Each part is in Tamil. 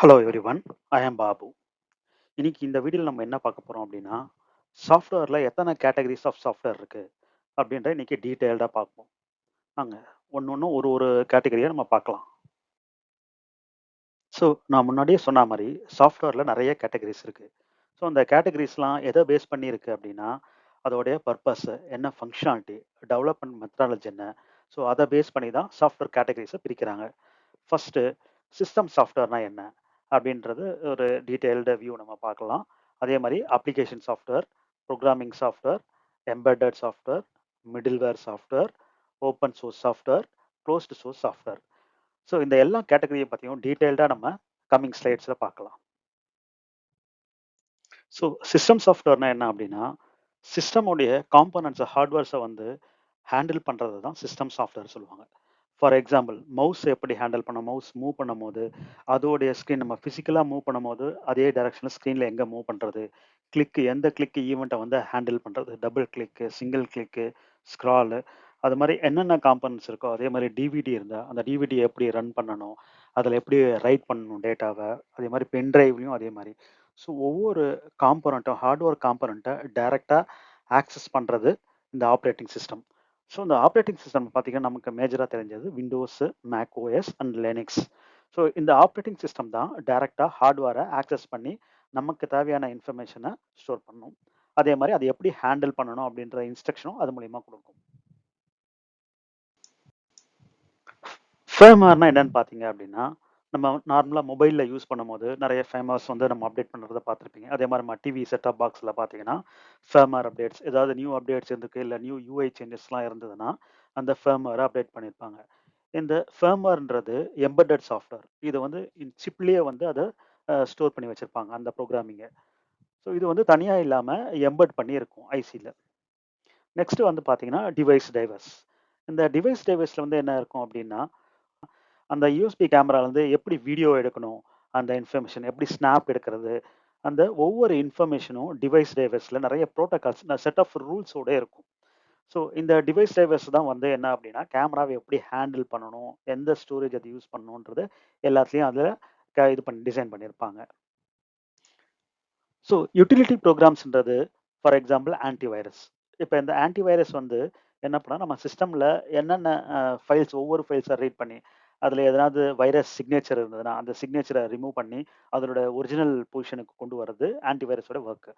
Hello everyone. ஐ ஆம் பாபு. இன்னைக்கு இந்த வீடியோல நம்ம என்ன பார்க்க போறோம் அப்படின்னா, சாஃப்ட்வேர்ல எத்தனை கேட்டகரிஸ் ஆஃப் சாஃப்ட்வேர் இருக்கு அப்படின்ற இன்னைக்கு டீடைல்டா பார்ப்போம். வாங்க ஒண்ணொண்ணும் ஒரு ஒரு கேட்டகரியா நம்ம பார்க்கலாம். ஸோ நான் முன்னாடியே சொன்ன மாரி சாஃப்ட்வேர்ல நெறைய கேட்டகரிஸ் இருக்கு. ஸோ அந்த கேட்டகரிஸ்லாம் எத பேஸ் பண்ணி இருக்கு அப்படின்னா, அதோடைய பர்ப்பஸ் என்ன ஃபங்ஷனாலிட்டி, டெவலப்மென்ட் மெத்தடாலஜி என்ன? ஸோ அத பேஸ் பண்ணி தான் சாஃப்ட்வேர் கேட்டகரிஸ பிரிக்கிறாங்க. ஃபர்ஸ்ட்டு சிஸ்டம் சாஃப்ட்வேர்னா என்ன? அப்படின்றது ஒரு டீட்டெயில்டு வியூ நம்ம பார்க்கலாம். அதே மாரி application software, programming software, embedded software, middleware software, open source software, closed source software. So இந்த எல்லா கேட்டகரிய பத்தியும் டீட்டெயில்டா நம்ம கம்மிங் ஸ்லைட்ஸ்ல பார்க்கலாம். ஸோ சிஸ்டம் சாஃப்ட்வேர்னா என்ன அப்படின்னா, சிஸ்டமுடைய காம்போனன்ட்ஸ் ஹார்ட்வேர்ஸ வந்து ஹேண்டில் பண்றது தான் சிஸ்டம் சாஃப்ட்வேர் சொல்லுவாங்க. ஃபார் எக்ஸாம்பிள் மவுஸ் எப்படி ஹேண்டில் பண்ண மவுஸ் மூவ் பண்ணும்போது, அதோடைய ஸ்க்ரீன் நம்ம பிசிக்கலா மூவ் பண்ணும்போது, அதே டைரக்ஷன்ல ஸ்க்ரீன்ல எங்க மூவ் பண்றது, எந்த கிளிக் ஈவென்ட்ட வந்து ஹேண்டில் பண்றது, டபுள் கிளிக்கு, சிங்கிள் கிளிக்கு, ஸ்க்ராலு அது மாரி என்னென்ன காம்போனன்ட்ஸ் இருக்கோ, அதே மாரி டிவிடி இருந்தா, அந்த டிவிடி எப்படி ரன் பண்ணணும், அதில எப்படி ரைட் பண்ணணும் டேட்டாவ, அதே மாரி பென் டிரைவ்லயும் அதே மாரி. ஸோ ஒவ்வொரு காம்போனன்ட்டும் ஹார்ட்வேர் காம்போனன்ட்ட டைரக்ட்டா ஆக்சஸ் பண்றது இந்த ஆப்பரேட்டிங் சிஸ்டம். ஸோ இந்த ஆப்பரேட்டிங் சிஸ்டம் பார்த்தீங்கன்னா, நமக்கு மேஜரா தெரிஞ்சது windows, Mac OS and Linux. So இந்த ஆப்பரேட்டிங் சிஸ்டம் தான் டைரக்ட்டா ஹார்ட்வேர ஆக்சஸ் பண்ணி, நமக்கு தேவையான இன்ஃபர்மேஷன ஸ்டோர் பண்ணும். அதே மாரி அத எப்படி ஹேண்டில் பண்ணணும் அப்படின்ற இன்ஸ்ட்ரக்ஷனும் அது மூலியமா குடுக்கும். ஃபர்ம்வேர்னா என்னன்னு பார்த்தீங்க அப்படின்னா, நம்ம நார்மலா மொபைல்ல யூஸ் பண்ணும்போது நெறைய ஃபர்ம்வேர்ஸ் வந்து நம்ம அப்டேட் பண்றத பார்த்துருப்பீங்க. அதே மாரி நம்ம டிவி செட் டாப் பாக்ஸ்ல பார்த்தீங்கன்னா, ஃபர்ம்வேர் அப்டேட்ஸ் ஏதாவது நியூ அப்டேட்ஸ் இருந்திருக்கு, இல்ல நியூ யூஐ சேஞ்சஸ்லாம் இருந்ததுன்னா, அந்த ஃபர்ம்வேர அப்டேட் பண்ணியிருப்பாங்க. இந்த ஃபர்ம்வேர்ன்றது எம்பெட்டட் சாஃப்ட்வேர். இது வந்து சிப்லயே வந்து அத ஸ்டோர் பண்ணி வச்சிருப்பாங்க, அந்த புரோகிராமிங்க. ஸோ இது வந்து தனியா இல்லாம எம்பெட் பண்ணி இருக்கும் ஐசில. நெக்ஸ்ட் வந்து பார்த்தீங்கன்னா, டிவைஸ் டைவர்ஸ். இந்த டிவைஸ் டைவர்ஸ்ல வந்து என்ன இருக்கும் அப்டின்னா, அந்த யூஎஸ்பி கேமரால இருந்து எப்படி வீடியோ எடுக்கணும், அந்த இன்ஃபர்மேஷன் எப்படி ஸ்னாப் எடுக்கிறது, அந்த ஒவ்வொரு இன்ஃபர்மேஷனும் டிவைஸ் டைவர்ஸ்ல நெறைய புரோட்டோகால்ஸ் செட் ஆஃப் ரூல்ஸோட இருக்கும். ஸோ இந்த டிவைஸ் டைவர்ஸ் தான் வந்து என்ன அப்படின்னா, கேமராவை எப்படி ஹேண்டில் பண்ணணும், எந்த ஸ்டோரேஜ் அது யூஸ் பண்ணணுன்றது எல்லாத்துலயும் அதுல இது பண்ணி டிசைன் பண்ணியிருப்பாங்க. ஸோ யுட்டிலிட்டி ப்ரோக்ராம்ஸ்ன்றது ஃபார் எக்ஸாம்பிள் ஆன்டிவைரஸ். இப்ப இந்த ஆன்டிவைரஸ் வந்து என்ன பண்ணா, நம்ம சிஸ்டம்ல என்னென்ன ஃபைல்ஸ் ஒவ்வொரு ஃபைல்ஸா ரீட் பண்ணி, அதுல எதனாவது வைரஸ் சிக்னேச்சர் இருந்ததுன்னா, அந்த சிக்னேச்சர ரிமூவ் பண்ணி, அதனோட ஒரிஜினல் பொசிஷனுக்கு கொண்டு வரது ஆன்டிவைரஸோட வொர்க்.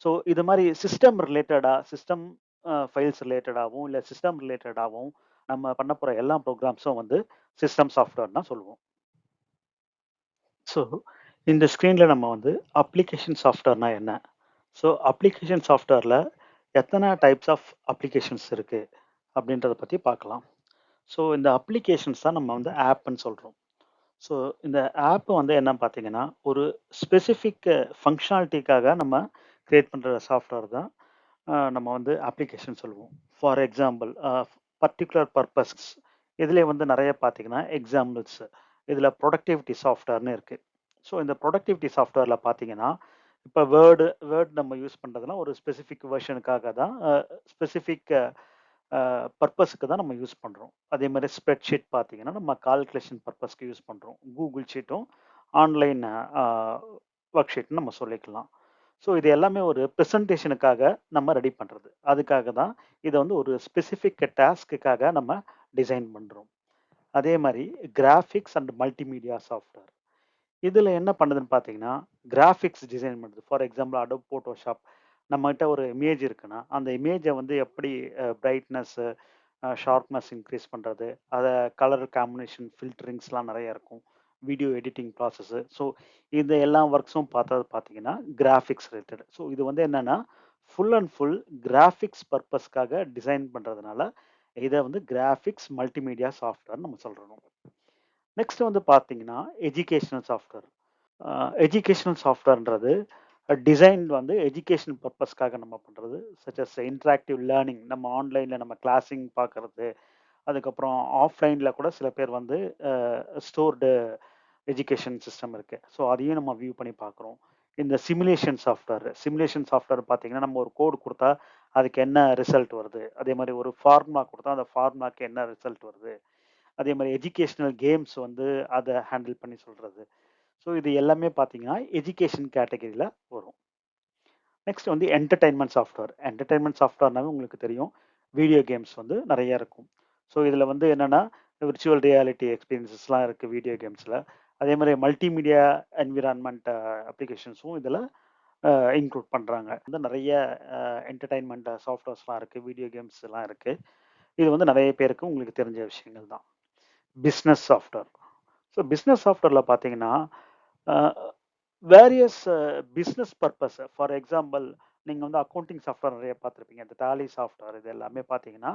ஸோ இது மாரி சிஸ்டம் ஃபைல்ஸ் ரிலேட்டடாவும், இல்ல சிஸ்டம் ரிலேட்டடாவும் நம்ம பண்ண போற எல்லா ப்ரோகிராம்ஸும் வந்து சிஸ்டம் சாஃப்ட்வேர் தான் சொல்லுவோம். ஸோ இந்த ஸ்க்ரீன்ல நம்ம வந்து அப்ளிகேஷன் சாஃப்ட்வேர்னா என்ன? ஸோ அப்ளிகேஷன் சாஃப்ட்வேர்ல எத்தன டைப்ஸ் ஆஃப் அப்ளிகேஷன்ஸ் இருக்கு? அப்படின்றத பத்தி பார்க்கலாம். ஸோ இந்த அப்ளிகேஷன்ஸ் தான் நம்ம வந்து ஆப்ன்னு சொல்றோம். ஸோ இந்த ஆப் வந்து என்ன பார்த்தீங்கன்னா, ஒரு ஸ்பெசிஃபிக் ஃபங்ஷனாலிட்டிக்காக நம்ம கிரியேட் பண்ற சாஃப்ட்வேர் தான் நம்ம வந்து அப்ளிகேஷன் சொல்லுவோம். ஃபார் எக்ஸாம்பிள் பர்ட்டிகுலர் பர்ப்பஸ் இதுலயே வந்து நெறைய பார்த்தீங்கன்னா, எக்ஸாம்பிள்ஸ் இதுல ப்ரொடக்டிவிட்டி சாஃப்ட்வேர்ன்னு இருக்கு. ஸோ இந்த ப்ரொடக்டிவிட்டி சாஃப்ட்வேர்ல பார்த்தீங்கன்னா, இப்ப வேர்ட் நம்ம யூஸ் பண்றதுனா ஒரு ஸ்பெசிஃபிக் வெர்ஷனுக்காக தான் ஸ்பெசிஃபிக் பர்ப்பஸ்க்கு தான் நம்ம யூஸ் பண்றோம். அதே மாரி ஸ்ப்ரெட்ஷீட் பார்த்தீங்கன்னா, நம்ம கால்குலேஷன் பர்ப்பஸ்க்கு யூஸ் பண்றோம். கூகுள் ஷீட்டும் ஆன்லைன் அ ஒர்க் ஷீட்ன்னு நம்ம சொல்லிக்கலாம். ஸோ இது எல்லாமே ஒரு பிரசன்டேஷனுக்காக நம்ம ரெடி பண்றது. அதுக்காக தான் இத வந்து ஒரு ஸ்பெசிஃபிக் டாஸ்க்குக்காக நம்ம டிசைன் பண்றோம். அதே மாரி கிராபிக்ஸ் அண்ட் மல்டிமீடியா சாஃப்ட்வேர். இதுல என்ன பண்ணுதுன்னு பார்த்தீங்கன்னா, கிராபிக்ஸ் டிசைன் பண்ணுது. For example Adobe Photoshop. நம்மகிட்ட ஒரு இமேஜ் இருக்குன்னா, அந்த இமேஜ வந்து எப்படி பிரைட்னஸ், ஷார்ப்னஸ் இன்கிரீஸ் பண்றது, அத கலர் காம்பினேஷன், ஃபில்டரிங்ஸ்லாம் நெறைய இருக்கும். Video editing process. ஸோ இந்த எல்லா ஒர்க்ஸும் பார்த்தது பார்த்தீங்கன்னா, கிராபிக்ஸ் ரிலேட்டட். ஸோ இது வந்து என்னன்னா, ஃபுல் அண்ட் ஃபுல் கிராபிக்ஸ் பர்ப்பஸ்க்காக டிசைன் பண்றதுனால, இத வந்து கிராபிக்ஸ் மல்டிமீடியா சாஃப்ட்வேர்ன்னு நம்ம சொல்றோம். நெக்ஸ்ட் வந்து பார்த்தீங்கன்னா, எஜுகேஷனல் சாஃப்ட்வேர். எஜுகேஷனல் சாஃப்ட்வேர்ன்றது டிசைன் வந்து எஜுகேஷன் பர்ப்பஸ்க்காக நம்ம பண்றது. சச் அஸ் இன்டராக்டிவ் லேர்னிங் நம்ம ஆன்லைன்ல நம்ம கிளாஸிங் பார்க்கறது. அதுக்கப்புறம் ஆஃப்லைன்ல கூட சில பேர் வந்து ஸ்டோர்டு எஜுகேஷன் சிஸ்டம் இருக்கு. ஸோ அதையும் நம்ம வியூ பண்ணி பார்க்குறோம். இந்த சிமுலேஷன் சாஃப்ட்வேர் பார்த்தீங்கன்னா, நம்ம ஒரு கோட் குடுத்தா, அதுக்கு என்ன ரிசல்ட் வருது? அதே மாரி ஒரு ஃபார்முலா குடுத்தா, அந்த ஃபார்முலாக்கு என்ன ரிசல்ட் வருது? அதே மாரி எஜுகேஷனல் கேம்ஸ் வந்து அத ஹேண்டில் பண்ணி சொல்றது. ஸோ இது எல்லாமே பார்த்தீங்கன்னா எஜுகேஷன் கேட்டகரியில் வரும். நெக்ஸ்ட் வந்து என்டர்டைன்மெண்ட் சாஃப்ட்வேர். என்டர்டைன்மெண்ட் சாஃப்ட்வேர்னாவே உங்களுக்கு தெரியும், வீடியோ கேம்ஸ் வந்து நிறைய இருக்கும். ஸோ இதில் வந்து என்னென்னா விர்ச்சுவல் ரியாலிட்டி எக்ஸ்பீரியன்சஸ்லாம் இருக்குது வீடியோ கேம்ஸில். அதே மாதிரி மல்டிமீடியா என்விரான்மெண்ட் அப்ளிகேஷன்ஸும் இதில் இன்க்ளூட் பண்ணுறாங்க. வந்து நிறைய என்டர்டைன்மெண்ட் சாஃப்ட்வேர்ஸ்லாம் இருக்குது, வீடியோ கேம்ஸ்லாம் இருக்குது. இது வந்து நிறைய பேருக்கு உங்களுக்கு தெரிஞ்ச விஷயங்கள் தான். Business software. ஸோ பிஸ்னஸ் சாஃப்ட்வேரில் பார்த்தீங்கன்னா various business purpose. For example, நீங்கள் வந்து அக்கௌண்டிங் சாஃப்ட்வேர் நிறைய பார்த்துருப்பீங்க. இந்த டாலி சாஃப்ட்வேர் இது எல்லாமே பார்த்தீங்கன்னா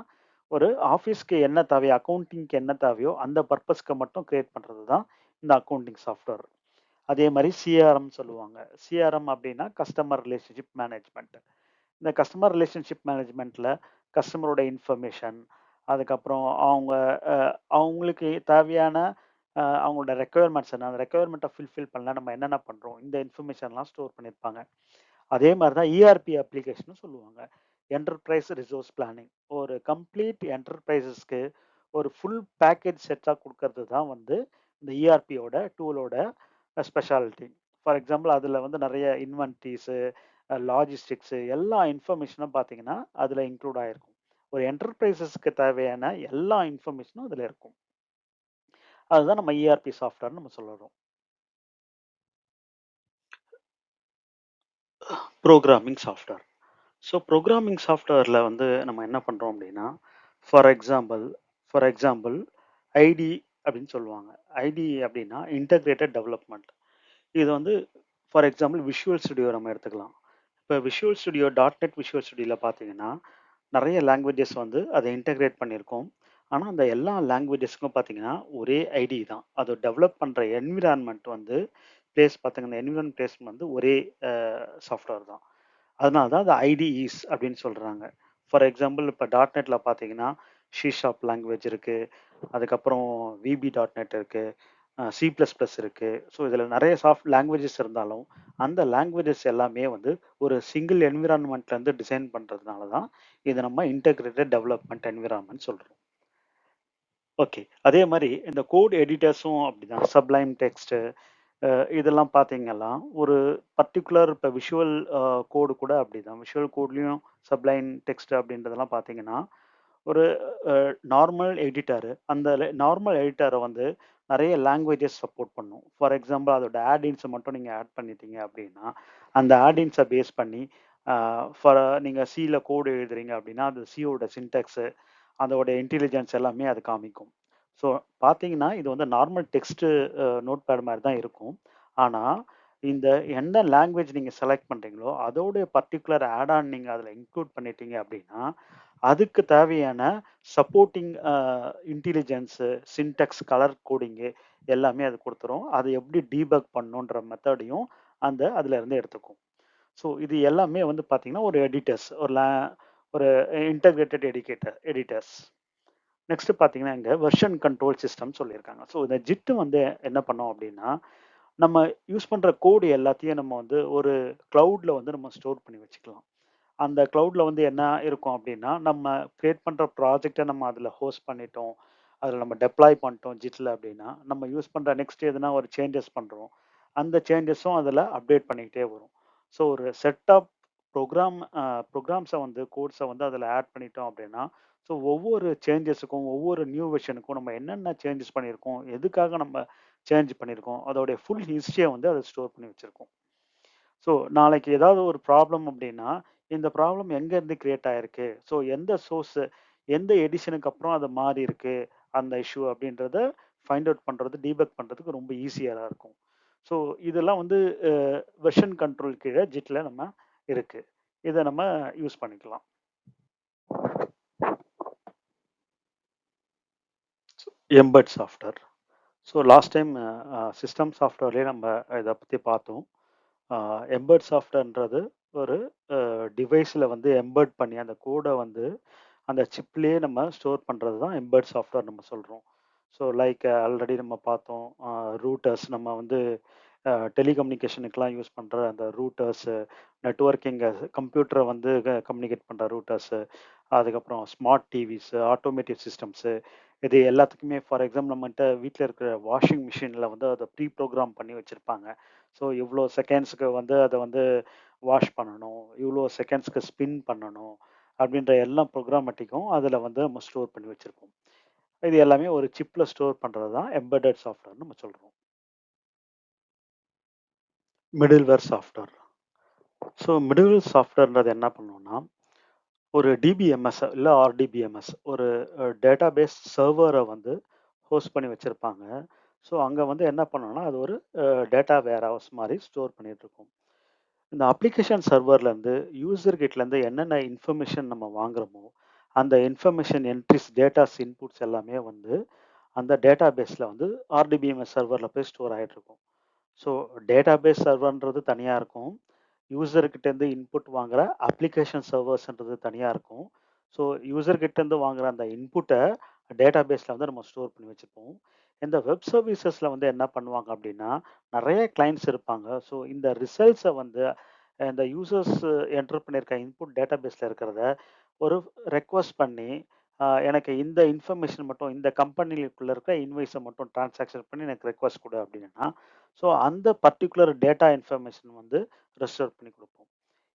ஒரு ஆஃபீஸ்க்கு என்ன தேவையோ, அக்கௌண்டிங்க்கு என்ன தேவையோ அந்த பர்பஸ்க்கு மட்டும் கிரியேட் பண்ணுறது தான் இந்த அக்கௌண்டிங் சாஃப்ட்வேர். அதே மாதிரி சிஆர்எம் சொல்லுவாங்க. சிஆர்எம் அப்படின்னா கஸ்டமர் ரிலேஷன்ஷிப் மேனேஜ்மெண்ட். இந்த கஸ்டமர் ரிலேஷன்ஷிப் மேனேஜ்மெண்ட்டில் கஸ்டமரோட இன்ஃபர்மேஷன், அதுக்கப்புறம் அவங்களுக்கு தேவையான அவங்களோட ரெக்குயர்மெண்ட்ஸ் என்ன, அந்த ரெக்குயர்மெண்ட்டை ஃபில்ஃபில் பண்ணல நம்ம என்னென்ன பண்ணுறோம், இந்த இன்ஃபர்மேஷன்லாம் ஸ்டோர் பண்ணியிருப்பாங்க. அதே மாதிரி தான் இஆர்பி அப்ளிகேஷனும் சொல்லுவாங்க. Enterprise resource planning. ஒரு கம்ப்ளீட் என்டர்பிரைசஸ்க்கு ஒரு ஃபுல் பேக்கேஜ் செட்டாக கொடுக்கறது தான் வந்து இந்த இஆர்பியோட டூலோட ஸ்பெஷாலிட்டி. ஃபார் எக்ஸாம்பிள், அதில் வந்து நிறைய இன்வென்ட்ரிஸு, லாஜிஸ்டிக்ஸு எல்லா இன்ஃபர்மேஷனும் பார்த்தீங்கன்னா அதில் இன்க்ளூட் ஆகிருக்கும். ஒரு என்டர்பிரைசஸ்க்கு தேவையான எல்லா இன்ஃபர்மேஷனும் அதில் இருக்கும். அதுதான் நம்ம இஆர்பி சாஃப்ட்வேர்னு நம்ம சொல்லுறோம். Programming software. ஸோ ப்ரோக்ராமிங் சாஃப்ட்வேரில் வந்து நம்ம என்ன பண்ணுறோம் அப்படின்னா, for example for example IT அப்படின்னு சொல்லுவாங்க. ஐடி அப்படின்னா இன்டகிரேட்டட் டெவலப்மெண்ட். இது வந்து ஃபார் எக்ஸாம்பிள் விஷுவல் ஸ்டுடியோ நம்ம எடுத்துக்கலாம். இப்போ விஷுவல் ஸ்டுடியோ .NET விஷுவல் ஸ்டுடியோவில் பார்த்தீங்கன்னா நிறைய லாங்குவேஜஸ் வந்து அதை இன்டகிரேட் பண்ணியிருக்கோம். ஆனால் அந்த எல்லா லாங்குவேஜஸ்க்கும் பார்த்தீங்கன்னா ஒரே ஐடி தான். அதை டெவலப் பண்ணுற என்விரான்மெண்ட் வந்து பிளேஸ் பார்த்தீங்கன்னா என்விரான்மெண்ட் பிளேஸ் வந்து ஒரே சாஃப்ட்வேர் தான். அதனால தான் அது ஐடிஇஸ் அப்படின்னு சொல்கிறாங்க. ஃபார் எக்ஸாம்பிள் இப்போ .NETல பார்த்தீங்கன்னா ஷார்ப் லாங்குவேஜ் இருக்குது, அதுக்கப்புறம் VB.NET இருக்குது, C++ இருக்குது. ஸோ இதில் நிறைய லாங்குவேஜஸ் இருந்தாலும் அந்த லாங்குவேஜஸ் எல்லாமே வந்து ஒரு சிங்கிள் என்விரான்மெண்ட்லேருந்து டிசைன் பண்ணுறதுனால தான் இதை நம்ம இன்டகிரேட்டட் டெவலப்மெண்ட் என்விரான்மெண்ட் சொல்கிறோம். ஓகே. அதே மாதிரி இந்த கோட் எடிட்டர்ஸும் அப்படிதான். சப்ளைம் டெக்ஸ்ட்டு இதெல்லாம் பார்த்தீங்கன்னா ஒரு பர்ட்டிகுலர் இப்போ விஷுவல் கோடு கூட அப்படிதான். விஷுவல் கோட்லேயும் சப்ளைன் டெக்ஸ்ட் அப்படின்றதெல்லாம் பார்த்தீங்கன்னா ஒரு நார்மல் எடிட்டரு, அந்த நார்மல் எடிட்டரை வந்து நிறைய லாங்குவேஜஸ் சப்போர்ட் பண்ணும். ஃபார் எக்ஸாம்பிள், அதோட ஆடின்ஸை மட்டும் நீங்கள் ஆட் பண்ணிட்டீங்க அப்படின்னா அந்த ஆடின்ஸை பேஸ் பண்ணி ஃபார் நீங்கள் சியில் கோடு எழுதுறீங்க அப்படின்னா அது சியோட சின்டெக்ஸு, அதோட இன்டெலிஜென்ஸ் எல்லாமே அது காமிக்கும். ஸோ பார்த்தீங்கன்னா இது வந்து நார்மல் டெக்ஸ்ட்டு நோட் பேட் மாதிரி தான் இருக்கும். ஆனால் இந்த எந்த லாங்குவேஜ் நீங்கள் செலக்ட் பண்ணுறீங்களோ அதோடைய பர்டிகுலர் ஆட் ஆன் நீங்கள் அதில் இன்க்ளூட் பண்ணிட்டீங்க அப்படின்னா அதுக்கு தேவையான supporting intelligence, Sintex, colour coding எல்லாமே அது கொடுத்துரும். அதை எப்படி டீபக் பண்ணணுன்ற மெத்தடையும் அதில் இருந்து எடுத்துக்கும். ஸோ இது எல்லாமே வந்து பார்த்தீங்கன்னா ஒரு எடிட்டர்ஸ், ஒரு இன்டகிரேட்டட் எடிட்டர்ஸ். நெக்ஸ்ட் பார்த்தீங்கன்னா இங்கே வெர்ஷன் கண்ட்ரோல் சிஸ்டம் சொல்லியிருக்காங்க. ஸோ இந்த ஜிட்டு வந்து என்ன பண்ணோம் அப்படின்னா நம்ம யூஸ் பண்ணுற கோடு எல்லாத்தையும் நம்ம வந்து ஒரு க்ளவுடில் வந்து நம்ம ஸ்டோர் பண்ணி வச்சுக்கலாம். அந்த க்ளவுடில் வந்து என்ன இருக்கும் அப்படின்னா நம்ம கிரியேட் பண்ணுற ப்ராஜெக்டை நம்ம அதில் ஹோஸ்ட் பண்ணிட்டோம், அதில் நம்ம டெப்ளாய் பண்ணிட்டோம் ஜிட்டில் அப்படின்னா நம்ம யூஸ் பண்ணுற நெக்ஸ்ட் எதுனா ஒரு சேஞ்சஸ் பண்ணுறோம், அந்த சேஞ்சஸும் அதில் அப்டேட் பண்ணிக்கிட்டே வரும். ஸோ ஒரு செட் ஆஃப் ப்ரோக்ராம்ஸை வந்து கோட்ஸை வந்து அதில் ஆட் பண்ணிட்டோம் அப்படின்னா ஸோ ஒவ்வொரு சேஞ்சஸுக்கும் ஒவ்வொரு நியூ வெர்ஷனுக்கும் நம்ம என்னென்ன சேஞ்சஸ் பண்ணியிருக்கோம், எதுக்காக நம்ம சேஞ்ச் பண்ணியிருக்கோம், அதோடைய ஃபுல் ஹிஸ்ட்ரியை வந்து அதை ஸ்டோர் பண்ணி வச்சுருக்கோம். ஸோ நாளைக்கு ஏதாவது ஒரு ப்ராப்ளம் அப்படின்னா இந்த ப்ராப்ளம் எங்கேருந்து கிரியேட் ஆயிருக்கு, ஸோ எந்த சோர்ஸு, எந்த எடிஷனுக்கு அப்புறம் அது மாறி இருக்கு அந்த இஷ்யூ அப்படின்றத ஃபைண்ட் அவுட் பண்ணுறது, டீபக் பண்ணுறதுக்கு ரொம்ப ஈஸியாக இருக்கும். ஸோ இதெல்லாம் வந்து வெர்ஷன் கண்ட்ரோல் கீழே ஜிட்டில் நம்ம இருக்கு, இதை நம்ம யூஸ் பண்ணிக்கலாம். Embed software. So last time system சாஃப்ட்வேர்லேயே நம்ம இதை பற்றி பார்த்தோம். எம்பெட் சாஃப்ட்வேர்ன்றது ஒரு டிவைஸில் வந்து எம்பெட் பண்ணி அந்த கோடை வந்து அந்த சிப்லேயே நம்ம ஸ்டோர் பண்ணுறது தான் எம்பெட் சாஃப்ட்வேர் நம்ம சொல்கிறோம். ஸோ லைக் ஆல்ரெடி நம்ம பார்த்தோம், ரூட்டர்ஸ் நம்ம வந்து டெலிகம்யூனிகேஷனுக்கெலாம் யூஸ் பண்ணுற அந்த ரூட்டர்ஸு, நெட்ஒர்க்கிங்கை கம்ப்யூட்டரை வந்து கம்யூனிகேட் பண்ணுற ரூட்டர்ஸு, அதுக்கப்புறம் ஸ்மார்ட் டிவிஸு, ஆட்டோமேட்டிவ் சிஸ்டம்ஸு, இது எல்லாத்துக்குமே ஃபார் எக்ஸாம்பிள் நம்மகிட்ட வீட்ல இருக்கிற வாஷிங் மிஷின்ல வந்து அத ப்ரீ ப்ரோகிராம் பண்ணி வச்சிருப்பாங்க. ஸோ இவ்ளோ செகண்ட்ஸ்க்கு வந்து அத வந்து வாஷ் பண்ணணும். இவ்ளோ செகண்ட்ஸ்க்கு ஸ்பின் பண்ணணும். அப்படின்ற எல்லா ப்ரோகிராமேட்டிக்கும் அதுல வந்து நம்ம ஸ்டோர் பண்ணி வச்சிருப்போம். இது எல்லாமே ஒரு சிப்ல ஸ்டோர் பண்றது தான் எம்பெடட் சாஃப்ட்வேர்ன்னு நம்ம சொல்றோம். Middleware software. ஸோ மிடில்வேர் சாஃப்ட்வேர்ன்றது என்ன பண்ணும்னா, ஒரு டிபிஎம்எஸ் இல்ல ஆர்டிபிஎம்எஸ் ஒரு டேட்டாபேஸ் சர்வர வந்து ஹோஸ்ட் பண்ணி வச்சிருப்பாங்க. ஸோ அங்க வந்து என்ன பண்ணணும்னா, அது ஒரு டேட்டா வேர்ஹவுஸ் மாரி ஸ்டோர் பண்ணிட்டு இருக்கும். இந்த அப்ளிகேஷன் சர்வர்லேருந்து யூசர் கிட்டேருந்து என்னென்ன இன்ஃபர்மேஷன் நம்ம வாங்குறோமோ, அந்த இன்ஃபர்மேஷன் என்ட்ரிஸ், டேட்டாஸ், இன்புட்ஸ் எல்லாமே வந்து அந்த டேட்டாபேஸ்ல வந்து ஆர்டிபிஎம்எஸ் சர்வர்ல போய் ஸ்டோர் ஆயிட்டு இருக்கும். ஸோ டேட்டாபேஸ் சர்வர்ன்றது தனியா இருக்கும். யூசர் கிட்டேருந்து இன்புட் வாங்குற அப்ளிகேஷன் சர்வர்ஸ்ன்றது தனியா இருக்கும். ஸோ யூசர் கிட்டேருந்து வாங்குற அந்த இன்புட்ட டேட்டாபேஸ்ல வந்து நம்ம ஸ்டோர் பண்ணி வச்சுப்போம். இந்த வெப் சர்வீசஸ்ல வந்து என்ன பண்ணுவாங்க அப்படின்னா, நெறைய கிளையண்ட்ஸ் இருப்பாங்க. ஸோ இந்த ரிசல்ட்ஸ வந்து இந்த யூசர்ஸ் என்டர் பண்ணியிருக்க இன்புட் டேட்டாபேஸ்ல இருக்கிறத ஒரு ரெக்வெஸ்ட் பண்ணி, எனக்கு இந்த இன்ஃபர்மேஷன் மட்டும் இந்த கம்பெனிக்குள்ள இருக்க இன்வாய்ஸ மட்டும் டிரான்சாக்ஷன் பண்ணி எனக்கு ரெக்வெஸ்ட் குடு அப்படின்னா, ஸோ அந்த பர்ட்டிகுலர் டேட்டா இன்ஃபர்மேஷன் வந்து ரெஸ்டோர் பண்ணி குடுப்போம்.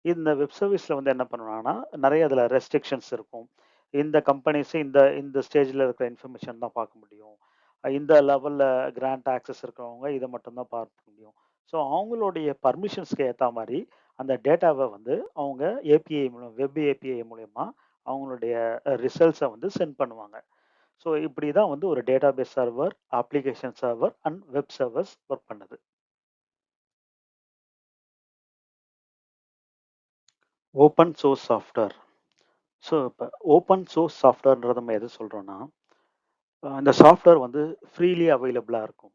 இந்த வெப் சர்வீஸ்ல வந்து என்ன பண்ணுவாங்கன்னா, நெறைய அதில ரெஸ்ட்ரிக்ஷன்ஸ் இருக்கும். இந்த கம்பெனிஸ் இந்த இந்த ஸ்டேஜ்ல இருக்கிற இன்ஃபர்மேஷன் தான் பார்க்க முடியும். இந்த லெவல்ல கிராண்ட் ஆக்சஸ் இருக்கிறவங்க இத மட்டும் தான் பார்க்க முடியும். ஸோ அவங்களுடைய பர்மிஷன்ஸ்க்கு ஏத்தா மாரி அந்த டேட்டாவ வந்து அவங்க ஏபிஐ மூலம் வெப் ஏபிஐ மூலியமா அவங்களுடைய ரிசல்ட்ஸ வந்து சென்ட் பண்ணுவாங்க. ஸோ இப்படி தான் வந்து ஒரு database server, application server and web servers work பண்ணுது. Open source software. ஸோ இப்ப ஓப்பன் சோர்ஸ் சாஃப்ட்வேர்ன்றத நம்ம எது சொல்றோம்னா, இந்த சாஃப்ட்வேர் வந்து ஃப்ரீலி அவைலபிளா இருக்கும்.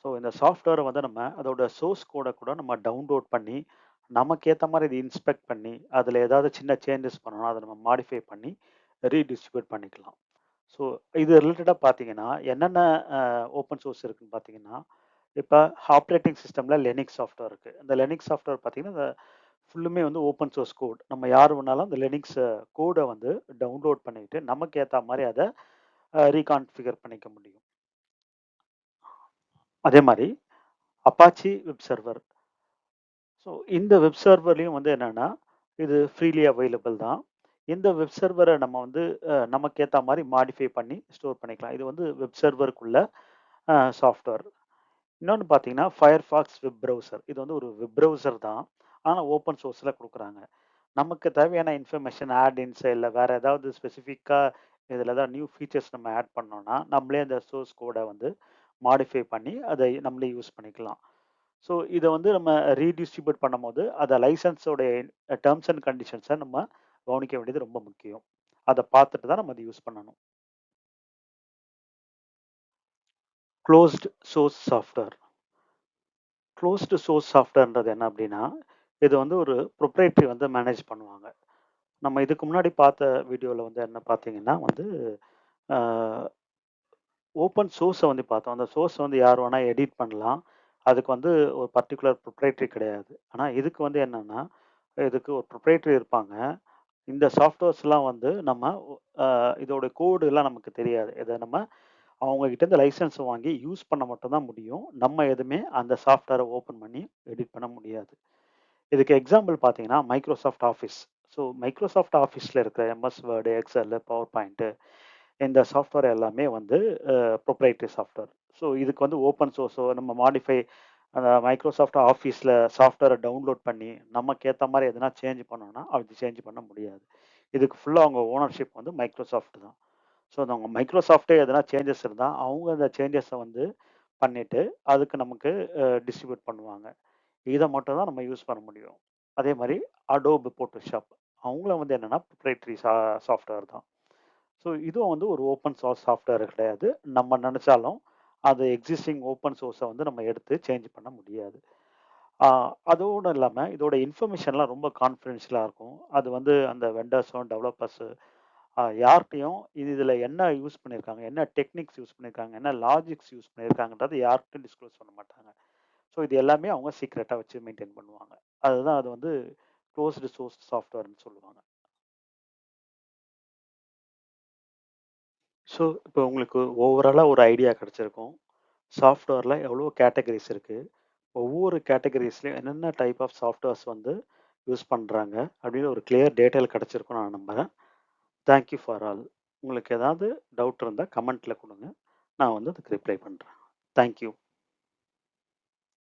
ஸோ இந்த சாஃப்ட்வேர வந்து நம்ம அதோட சோர்ஸ் கோட கூட நம்ம டவுன்லோட் பண்ணி, நமக்கு ஏத்த மாரி இத இன்ஸ்பெக்ட் பண்ணி, அதில ஏதாவது சின்ன சேஞ்சஸ் பண்ணணும்னா, அத நம்ம மாடிஃபை பண்ணி ரீடிஸ்ட்ரிபியூட் பண்ணிக்கலாம். ஸோ இது ரிலேட்டடா பார்த்தீங்கன்னா, என்னென்ன அ ஓப்பன் சோர்ஸ் இருக்குன்னு பார்த்தீங்கன்னா, இப்ப ஆப்பரேட்டிங் சிஸ்டம்ல லெனிக்ஸ் சாஃப்ட்வேர் இருக்கு. இந்த லெனிக்ஸ் சாஃப்ட்வேர் பார்த்தீங்கன்னா, இந்த ஃபுல்லுமே வந்து ஓப்பன் சோர்ஸ் கோட். நம்ம யார் வேணாலும் அந்த லெனிக்ஸ் கோட வந்து டவுன்லோட் பண்ணிட்டு, நமக்கு ஏத்தா மாரி அத ரீகான்ஃபிகர் பண்ணிக்க முடியும். அதே மாரி அப்பாச்சி வெப் சர்வர். ஸோ இந்த வெப் சர்வர்லயும் வந்து என்னன்னா, இது ஃப்ரீலி அவைலபிள் தான். இந்த வெப் சர்வர நம்ம வந்து நமக்கு ஏத்தா மாரி மாடிஃபை பண்ணி ஸ்டோர் பண்ணிக்கலாம். இது வந்து வெப் சர்வருக்குள்ள சாஃப்ட்வேர். இன்னொன்னு பார்த்தீங்கன்னா, Firefox வெப் பிரவுசர். இது வந்து ஒரு வெப் பிரவுசர் தான். ஆனா ஓப்பன் சோர்ஸ்ல குடுக்குறாங்க. நமக்கு தேவையான இன்ஃபர்மேஷன் ஆட் இன்ஸ் இல்ல வேற ஏதாவது ஸ்பெசிஃபிக்கா இதில ஏதாவது நியூ ஃபீச்சர்ஸ் நம்ம ஆட் பண்ணோம்னா, நம்மளே அந்த சோர்ஸ் கோட வந்து மாடிஃபை பண்ணி அதை நம்மளே யூஸ் பண்ணிக்கலாம். ஸோ இத வந்து நம்ம ரீடிஸ்ட்ரிபியூட் பண்ணும்போது, அத லைசென்ஸோட டெர்ம்ஸ் அண்ட் கண்டிஷன்ஸ நம்ம கவனிக்க வேண்டியது ரொம்ப முக்கியம். அத பார்த்துட்டு தான் நம்ம அத யூஸ் பண்ணணும். Closed source software. Closed source சாஃப்ட்வேர்ன்றது என்ன அப்டின்னா, இது வந்து ஒரு ப்ரொப்ரைட்டரி வந்து மேனேஜ் பண்ணுவாங்க. நம்ம இதுக்கு முன்னாடி பார்த்த வீடியோல வந்து என்ன பார்த்தீங்கன்னா வந்து, அ ஓப்பன் சோர்ஸ வந்து பார்த்தோம். அந்த சோர்ஸ் வந்து யார் வேணா எடிட் பண்ணலாம். அதுக்கு வந்து ஒரு பர்ட்டிகுலர் ப்ரொப்ரைட்டரி கிடையாது. ஆனா இதுக்கு வந்து என்னன்னா, இதுக்கு ஒரு ப்ரொப்ரைட்டரி இருப்பாங்க. இந்த சாஃப்ட்வேர்ஸ்லாம் வந்து நம்ம இதோட கோடுலாம் நமக்கு தெரியாது. இத நம்ம அவங்க கிட்டேருந்து லைசென்ஸ் வாங்கி யூஸ் பண்ண மட்டும் தான் முடியும். நம்ம எதுவுமே அந்த சாஃப்ட்வேர ஓப்பன் பண்ணி எடிட் பண்ண முடியாது. இதுக்கு எக்ஸாம்பிள் பார்த்தீங்கன்னா, மைக்ரோசாஃப்ட் ஆஃபீஸ். ஸோ மைக்ரோசாஃப்ட் ஆஃபீஸ்ல இருக்கிற MS word, excel, power point இந்த சாஃப்ட்வேர் எல்லாமே வந்து ப்ரொப்ரைட்டரி சாஃப்ட்வேர். ஸோ இதுக்கு வந்து ஓப்பன் சோர்ஸோ நம்ம மாடிஃபை அந்த மைக்ரோசாஃப்ட் ஆஃபீஸ்ல சாஃப்ட்வேர டவுன்லோட் பண்ணி, நமக்கு ஏத்த மாரி எதனா சேஞ்ச் பண்ணணும்னா, அது சேஞ்ச் பண்ண முடியாது. இதுக்கு ஃபுல்லா அவங்க ஓனர்ஷிப் வந்து மைக்ரோசாஃப்ட் தான். ஸோ அவங்க மைக்ரோசாஃப்ட்டே எதனா சேஞ்சஸ் இருந்தா, அவங்க அந்த சேஞ்சஸ வந்து பண்ணிட்டு, அதுக்கு நமக்கு டிஸ்ட்ரிபியூட் பண்ணுவாங்க. இத மட்டும் தான் நம்ம யூஸ் பண்ண முடியும். அதே மாரி Adobe Photoshop அவங்களும் வந்து என்னன்னா ப்ரொப்ரைட்டரி சாஃப்ட்வேர் தான். ஸோ இதுவும் வந்து ஒரு ஓப்பன் சோர்ஸ் சாஃப்ட்வேர் கிடையாது. நம்ம நெனச்சாலும், அது எக்ஸிஸ்டிங் ஓப்பன் சோர்ஸ வந்து நம்ம எடுத்து சேஞ்ச் பண்ண முடியாது. ஆ அதோட இல்லாம இதோட இன்ஃபர்மேஷன்லாம் ரொம்ப கான்ஃபிடென்ஷியலா இருக்கும். அது வந்து அந்த வெண்டர்ஸும், டெவலப்பர்ஸு யார்ட்டயும் இதுல என்ன யூஸ் பண்ணியிருக்காங்க, என்ன டெக்னிக்ஸ் யூஸ் பண்ணியிருக்காங்க, என்ன லாஜிக்ஸ் யூஸ் பண்ணியிருக்காங்கன்றது யார்கிட்டயும் டிஸ்க்ளோஸ் பண்ண மாட்டாங்க. ஸோ இது எல்லாமே அவங்க சீக்ரெட்டா வச்சு மெயின்டெயின் பண்ணுவாங்க. அதுதான் அது வந்து குளோஸ்டு சோர்ஸ் சாஃப்ட்வேர்ன்னு சொல்லுவாங்க. ஸோ, இப்போ உங்களுக்கு ஓவராலா ஒரு ஐடியா கிடைச்சிருக்கும். சாஃப்ட்வேர்ல எவ்வளோ கேட்டகரிஸ் இருக்கு. ஒவ்வொரு கேட்டகரிஸ்லயும் என்னென்ன டைப் ஆஃப் சாஃப்ட்வேர்ஸ் வந்து யூஸ் பண்றாங்க அப்படின்னு ஒரு கிளியர் டீட்டெயில் கிடைச்சிருக்கும்னு நான் நம்புறேன். Thank you for all. உங்களுக்கு ஏதாவது டவுட் இருந்தா கமெண்ட்ல குடுங்க. நான் வந்து அதுக்கு ரிப்ளை பண்றேன். Thank you.